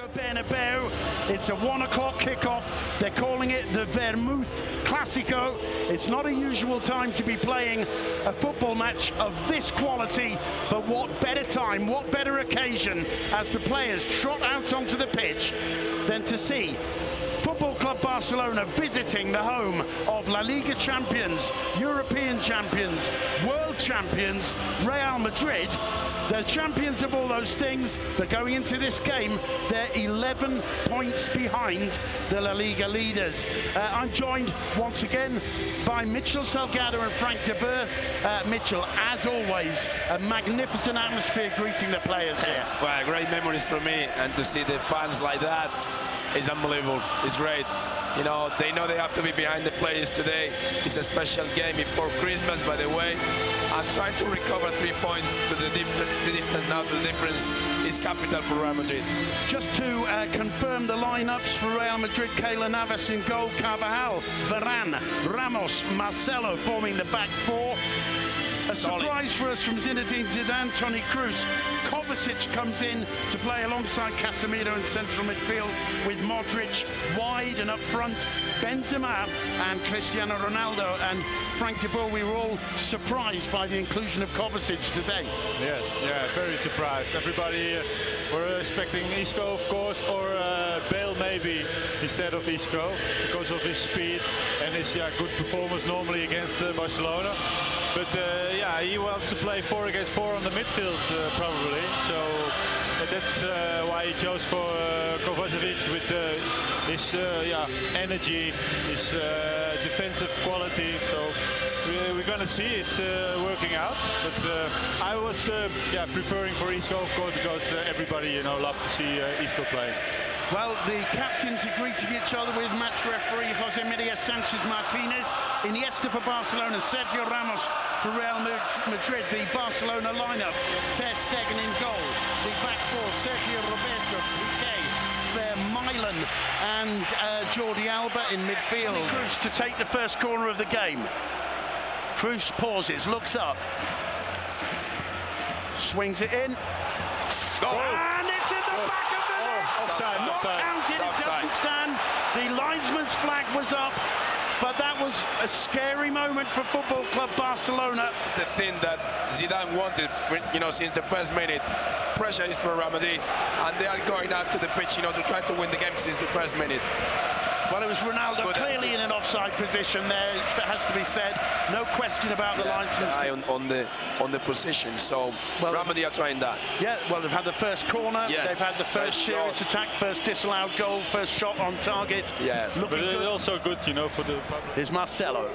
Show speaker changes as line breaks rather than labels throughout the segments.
Bernabeu. It's a 1 o'clock kickoff. They're calling it the Vermouth Classico. It's not a usual time to be playing a football match of this quality, but what better time, what better occasion as the players trot out onto the pitch than to see Football Club Barcelona visiting the home of La Liga champions, European champions, world champions, Real Madrid. They're champions of all those things, but going into this game, they're 11 points behind the La Liga leaders. I'm joined once again by Mitchell Salgado and Frank de Boer. Mitchell, as always, a magnificent atmosphere greeting the players here.
Well, great memories for me, and to see the fans like that is unbelievable. It's great. You know they have to be behind the players today. It's a special game before Christmas, by the way. I'm trying to recover 3 points to the distance now. The difference is capital for Real Madrid. Just to confirm the lineups for Real Madrid: Keylor Navas in goal, Carvajal, Varane, Ramos, Marcelo forming the back four. A surprise for us from Zinedine Zidane, Toni Kroos. Kovacic comes in to play alongside Casemiro in central midfield, with Modric wide and up front, Benzema and Cristiano Ronaldo. And Frank de Boer, we were all surprised by the inclusion of Kovacic today.
Yes, yeah, very surprised. Everybody were expecting Isco, of course, or Bale maybe instead of Isco, because of his speed and his good performance normally against Barcelona. But yeah, he wants to play 4 against 4 on the midfield probably. So that's why he chose for Kovacic with his energy, his defensive quality. So we're gonna see it's working out. But I was preferring for Isco, of course, because everybody love to see Isco play.
Well, the captains are greeting each other with match referee Jose Maria Sanchez Martinez. Iniesta for Barcelona, Sergio Ramos for Real Madrid. The Barcelona lineup: Ter Stegen in goal. The back four: Sergio Roberto, Piqué, Vermaelen and Jordi Alba in midfield. Kroos to take the first corner of the game. Kroos pauses, looks up, swings it in, and it's in the back of the net.
Offside,
Not counted, it doesn't stand. The linesman's flag was up, but that was a scary moment for Football Club Barcelona.
It's the thing that Zidane wanted, since the first minute. Pressure is for Real Madrid, and they are going out to the pitch, to try to win the game since the first minute.
Well, it was Ronaldo clearly in an offside position there, it has to be said. No question about the linesman's
eye on the position, so Real Madrid are trying that. Yeah,
well, they've had the first corner, they've had the first serious attack, first disallowed goal, first shot on target.
Yeah,
but it's also good, for the public.
Here's Marcelo.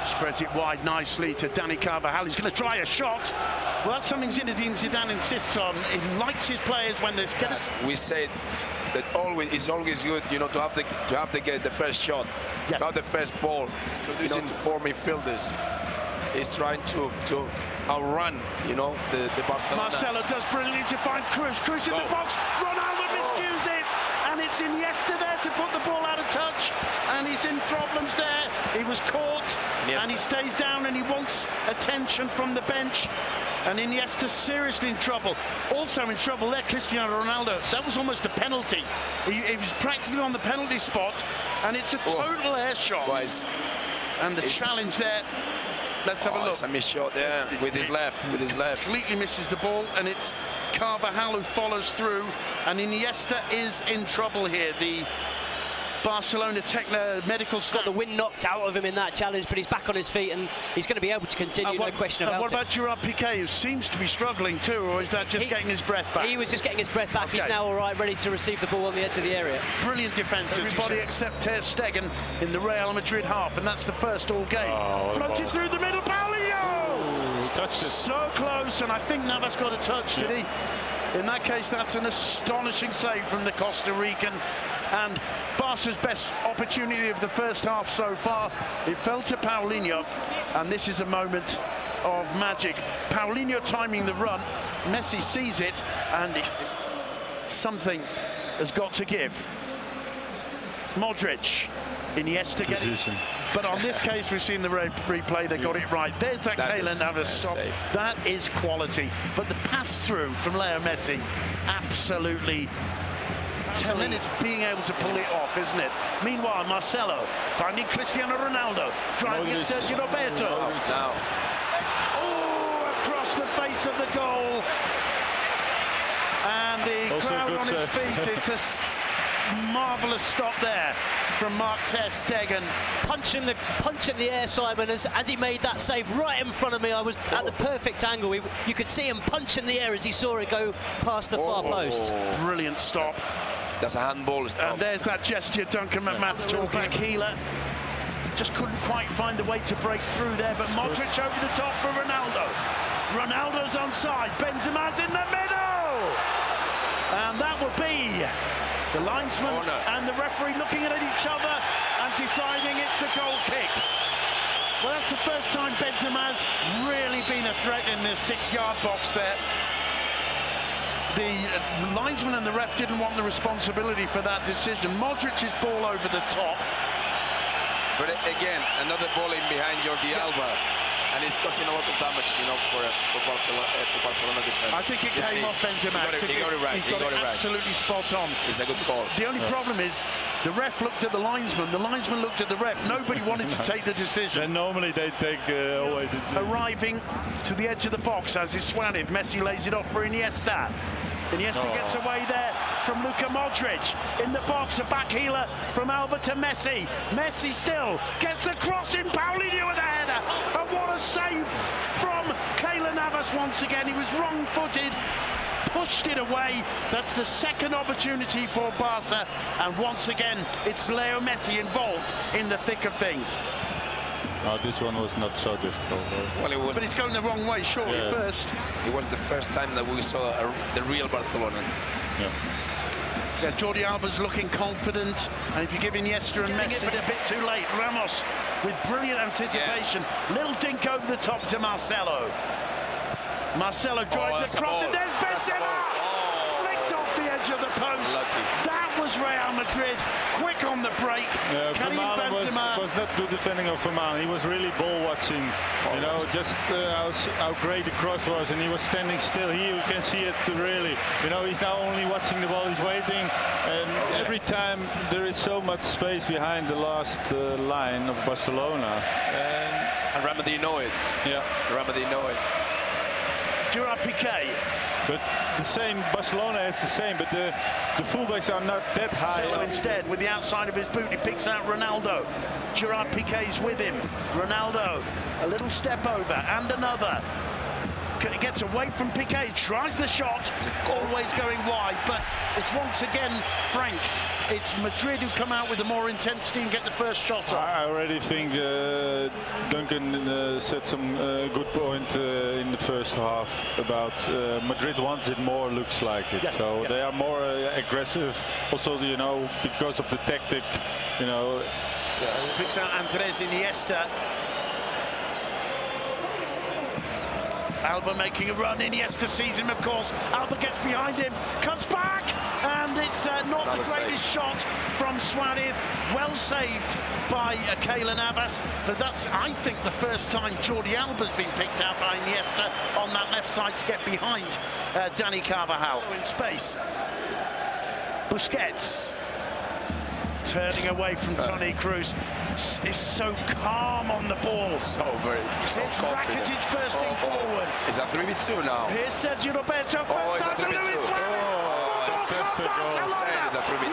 Spreads it wide nicely to Dani Carvajal. He's going to try a shot. Well, that's something Zinedine Zidane insists on. He likes his players when there's...
We say that it's always good, to have the first shot, to have the first ball, to four midfielders. He's trying to outrun, the Barcelona.
Marcelo does brilliantly to find Kroos. Kroos in the box. Ronaldo miscues it, and it's Iniesta there to put the ball out of touch, and he's in problems there. He was caught, and he stays down, and he wants attention from the bench. And Iniesta seriously in trouble. Also in trouble there, Cristiano Ronaldo. That was almost a penalty. He was practically on the penalty spot, and it's a total air shot. And the challenge there. Let's have a look.
It's a missed shot there with his left.
Completely misses the ball, and it's Carvajal who follows through. And Iniesta is in trouble here. The Barcelona medical staff.
Got the wind knocked out of him in that challenge, but he's back on his feet and he's going to be able to continue, no question about it.
What about Gerard Piqué, who seems to be struggling too, or is that just getting his breath back?
He was just getting his breath back. He's now all right, ready to receive the ball on the edge of the area.
Brilliant defence, everybody except Ter Stegen in the Real Madrid half, and that's the first all game. Floated through the middle, Paulinho!
Touched it.
So close, and I think Navas got a touch, did he? In that case, that's an astonishing save from the Costa Rican. And Barca's best opportunity of the first half so far, it fell to Paulinho, and this is a moment of magic. Paulinho timing the run, Messi sees it, and something has got to give. Modric, Iniesta getting But on this case, we've seen the replay, they got it right. There's that Keylor Navas stop.
Safe.
That is quality. But the pass through from Leo Messi, absolutely telling it's being able to pull it off, isn't it? Meanwhile, Marcelo finding Cristiano Ronaldo, driving at Sergio Roberto.
Now.
Oh, across the face of the goal. And the
Also
crowd on his
save.
feet. It's a marvellous stop there from Mark ter Stegen.
Punch in the air, Simon, as he made that save right in front of me. I was at the perfect angle. You could see him punch in the air as he saw it go past the far post.
Brilliant stop.
That's a handball stop.
And there's that gesture Duncan McMahon's talking. Keylor just couldn't quite find a way to break through there, but Modric over the top for Ronaldo. Ronaldo's onside, Benzema's in the middle! And that will be the linesman and the referee looking at each other and deciding it's a goal kick. Well, that's the first time Benzema's really been a threat in the 6-yard box there. The linesman and the ref didn't want the responsibility for that decision. Modric's ball over the top.
But again, another ball in behind Jordi Alba. And it's causing a lot of damage, you know, for Barcelona defense.
I think it came off Benzema.
He got it right.
He got it absolutely spot on.
It's a good call.
The only problem is the ref looked at the linesman looked at the ref. Nobody wanted to take the decision.
And normally they take away the...
Arriving to the edge of the box as is Suarez. Messi lays it off for Iniesta. Iniesta gets away there from Luka Modric. In the box, a back healer from Alba to Messi. Messi still gets the cross in. Paulinho with a header. And what a save from Keylor Navas once again. He was wrong-footed, pushed it away. That's the second opportunity for Barca. And once again, it's Leo Messi involved in the thick of things.
Oh, this one was not so difficult.
Well, it was.
But it's going the wrong way, surely, first.
It was the first time that we saw the real Barcelona.
Yeah, Jordi Alba's looking confident, and if you give Iniesta and Messi a bit too late, Ramos with brilliant anticipation. Little dink over the top to Marcelo. Marcelo drives the cross, and there's Benzema! Flicked off the edge of the post.
Lucky.
That was Real Madrid, quick on the break.
Vermaelen was not good defending of Vermaelen. He was really ball watching, you know, just how great the cross was, and he was standing still. Here you can see it really. You know, he's now only watching the ball. He's waiting, and every time there is so much space behind the last line of Barcelona.
And Ramadi know it.
Yeah,
Ramadi know it.
Gerard Piqué.
But the same, Barcelona is the same, but the fullbacks are not that high.
So instead, with the outside of his boot, he picks out Ronaldo. Gerard Piqué's with him. Ronaldo, a little step over, and another. Gets away from Piqué, tries the shot, always going wide, but it's once again, Frank, it's Madrid who come out with the more intensity and get the first shot off.
I already think Duncan said some good point in the first half about Madrid wants it more, looks like it. So they are more aggressive. Also, you know, because of the tactic, you know.
Picks out Andres Iniesta. Alba making a run. Iniesta sees him, of course. Alba gets behind him, cuts back, and it's not the greatest shot from Suarez. Well saved by Keylor Navas, but that's, I think, the first time Jordi Alba's been picked out by Iniesta on that left side to get behind Dani Carvajal in space. Busquets turning away from Toni Kroos. Is so calm on the ball.
So very confident.
Rakitic bursting forward.
Is that 3v2 now?
Here's Sergio Roberto. First time for Luis Suarez.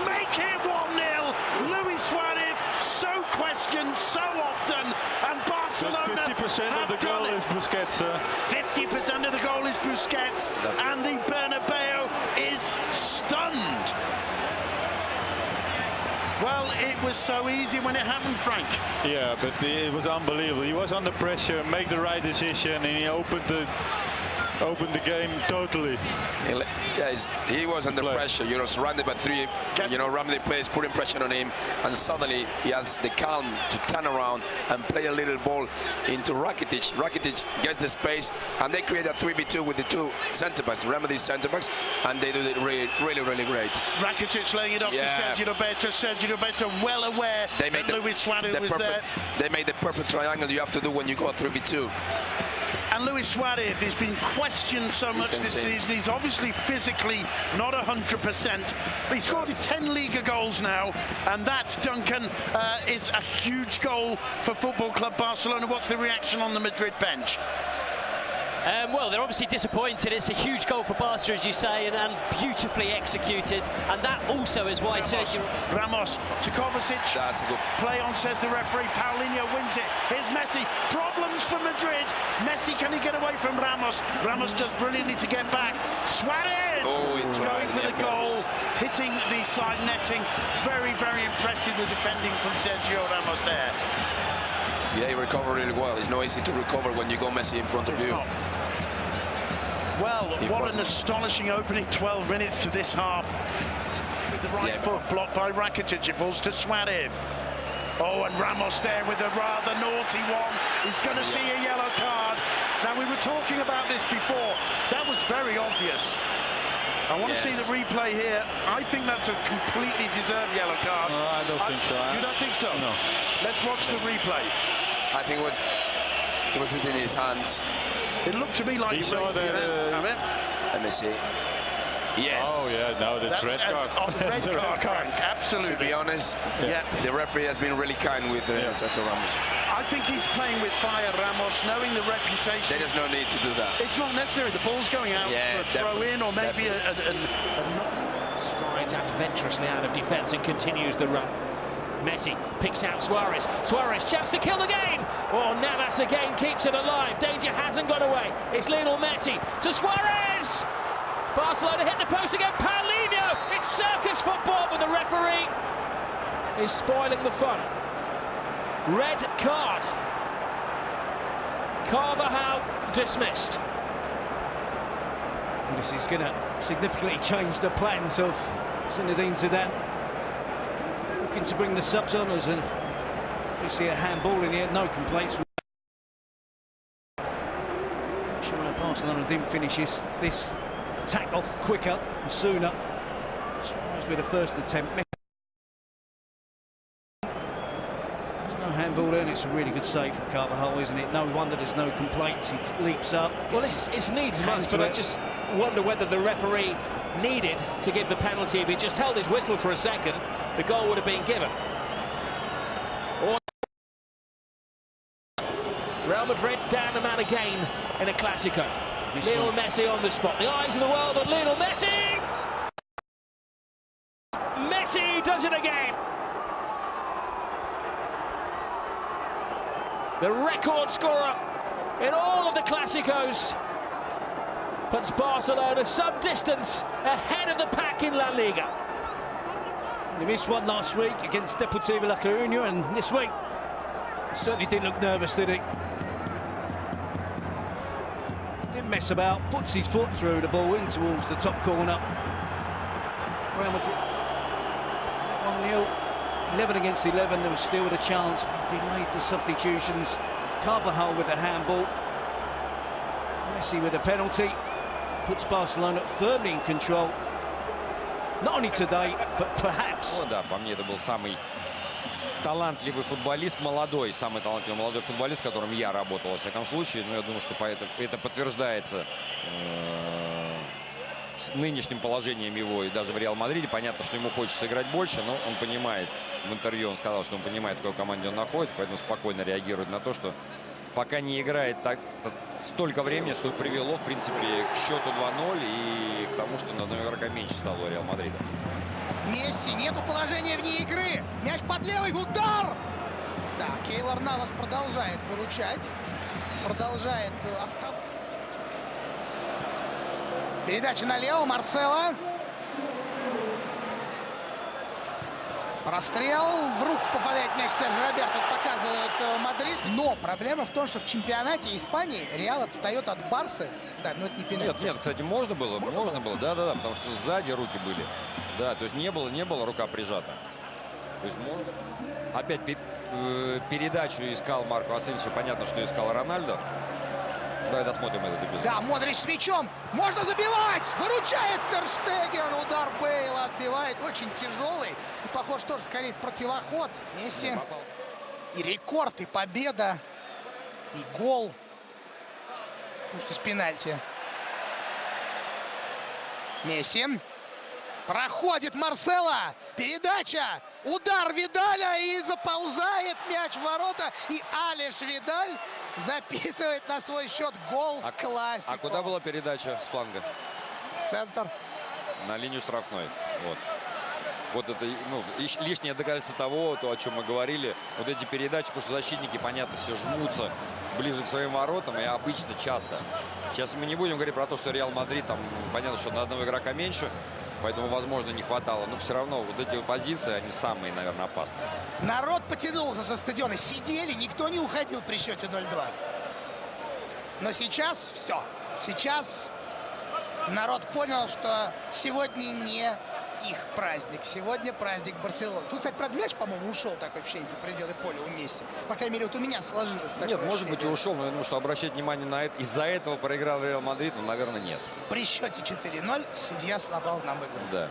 Make it 1-0. Luis Suarez, so questioned so often, and Barcelona
50% of the goal is Busquets.
50% of the goal is Busquets, and the Bernabeu is stunned. Well, it was so easy when it happened, Frank.
Yeah, but it was unbelievable. He was under pressure, make the right decision, and he opened the opened the game totally.
He was under pressure, you know, surrounded by three, you know, Ramsey players putting pressure on him, and suddenly he has the calm to turn around and play a little ball into Rakitic. Rakitic gets the space, and they create a 3v2 with the two centre-backs, Remedy centre-backs, and they do it really, really great.
Rakitic laying it off to Sergio Roberto. Sergio Roberto well aware that Luis Suarez was there.
They made the perfect triangle you have to do when you go 3v2.
And Luis Suarez has been questioned so much this season. He's obviously physically not 100%, but he's scored 10 Liga goals now, and that, Duncan, is a huge goal for Football Club Barcelona. What's the reaction on the Madrid bench?
Well, they're obviously disappointed. It's a huge goal for Barca, as you say, and beautifully executed. And that also is why Sergio
Ramos to Kovacic.
That's a good
play on, says the referee. Paulinho wins it. Here's Messi. Problems for Madrid. Messi, can he get away from Ramos? Ramos does brilliantly to get back. Suarez going for the goal, hitting the side netting. Very, very impressive, the defending from Sergio Ramos there.
Yeah, he recovered really well. It's not easy to recover when you go Messi in front of you.
Well, what an astonishing opening 12 minutes to this half. With the right foot blocked by Rakitic, it falls to Suarez. Oh, and Ramos there with a rather naughty one. He's going to see a yellow card. Now, we were talking about this before. That was very obvious. I want to see the replay here. I think that's a completely deserved yellow card.
No, I don't think so.
You don't think so?
No.
Let's watch the replay.
I think it was within his hands.
It looked to me like
he saw the.
Let me see. Yes.
Oh yeah, no, that's red card.
Red card, absolutely.
To be honest, the referee has been really kind with Sergio Ramos.
I think he's playing with fire, Ramos, knowing the reputation.
There's no need to do that.
It's not necessary. The ball's going out for a throw-in, or maybe
strides adventurously out of defence and continues the run. Messi picks out Suarez. Suarez, chance to kill the game. Oh, Navas again keeps it alive. Danger hasn't got away. It's Lionel Messi to Suarez. Barcelona hit the post again. Paulinho. It's circus football, but the referee is spoiling the fun. Red card. Carvajal dismissed.
This is going to significantly change the plans of Zinedine Zidane. Looking to bring the subs on as obviously a handball in here, no complaints. Sure, Barcelona didn't finish this attack off quicker and sooner. Suarez with the first attempt. There's no handball there, and it's a really good save from Carvajal, isn't it? No wonder there's no complaints. He leaps up.
Well, it's needs must, but I just wonder whether the referee needed to give the penalty. If he just held his whistle for a second, the goal would have been given. Real Madrid down the man again in a Clásico. Lionel Messi on the spot. The eyes of the world on Lionel Messi. Messi does it again. The record scorer in all of the Clásicos puts Barcelona some distance ahead of the pack in La Liga.
He missed one last week against Deportivo La Coruña, and this week he certainly didn't look nervous, did he? Didn't mess about, puts his foot through the ball in towards the top corner. Real Madrid 1-0, 11 against 11, there was still a chance, but he delayed the substitutions. Carvajal with the handball, Messi with a penalty, puts Barcelona firmly in control. Not only today, but perhaps.
Да, по мне это был самый талантливый футболист, самый талантливый молодой футболист, с которым я работал, во всяком случае. Но я думаю, что это подтверждается с нынешним положением его и даже в Реал Мадриде. Понятно, что ему хочется играть больше, но он понимает, в интервью он сказал, что он понимает, в какой команде он находится, поэтому спокойно реагирует на то, что пока не играет столько времени, что привело, в принципе, к счету 2-0 и к тому, что на одного игрока меньше стало у Реал Мадрида.
Месси, нету положения вне игры. Мяч под левый, удар! Да, Кейлор Навас продолжает выручать. Продолжает Передача налево, Марсело. Прострел, в руку попадает мяч Сержа Роберту, показывает Мадрид. Но проблема в том, что в чемпионате Испании Реал отстает от Барсы. Да, но это не пенальти.
Нет, кстати, можно было, да, потому что сзади руки были. Да, то есть не было рука прижата. То есть можно. Опять передачу искал Марко Асенсио, понятно, что искал Рональдо. Давай досмотрим этот эпизод.
Да, Модрич с мячом. Можно забивать. Выручает Тер Штеген. Удар Бейла отбивает. Очень тяжелый. И похож тоже скорее в противоход. Месси. И рекорд, и победа, и гол. Ну что с пенальти. Месси. Проходит Марсело. Передача. Удар Видаля. И заползает мяч в ворота. И Алиш Видаль записывает на свой счет гол в классику.
А куда была передача с фланга?
В центр.
На линию штрафной. Вот это, ну, лишнее доказательство того, о чем мы говорили. Вот эти передачи, потому что защитники, понятно, все жмутся ближе к своим воротам. И обычно часто. Сейчас мы не будем говорить про то, что Реал Мадрид, там, понятно, что на одного игрока меньше. Поэтому, возможно, не хватало. Но все равно вот эти позиции, они самые, наверное, опасные.
Народ потянулся со стадиона. Сидели, никто не уходил при счете 0-2. Но сейчас все. Сейчас народ понял, что сегодня не их праздник. Сегодня праздник Барселоны. Тут, кстати, правда, мяч, по-моему, ушел так вообще из-за пределы поля у Месси. По крайней мере, вот у меня сложилось такое.
Нет, может быть, и ушел, но я думаю, что обращать внимание на это. Из-за этого проиграл Реал Мадрид, ну, наверное, нет.
При счете 4-0 судья сломал нам игру.
Да.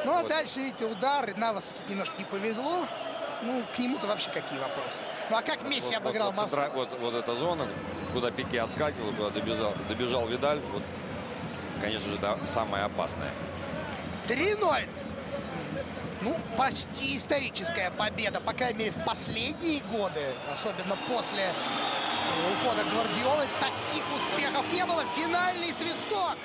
Ну, а дальше, видите, удар. Навасу тут немножко не повезло. Ну, к нему-то вообще какие вопросы? Ну, а как Месси обыграл Марсело?
Вот эта зона, куда Пике отскакивал, куда добежал Видаль, вот, конечно же, да, самая опасная.
3-0. Ну, почти историческая победа, по крайней мере, в последние годы, особенно после ухода Гвардиолы, таких успехов не было. Финальный свисток.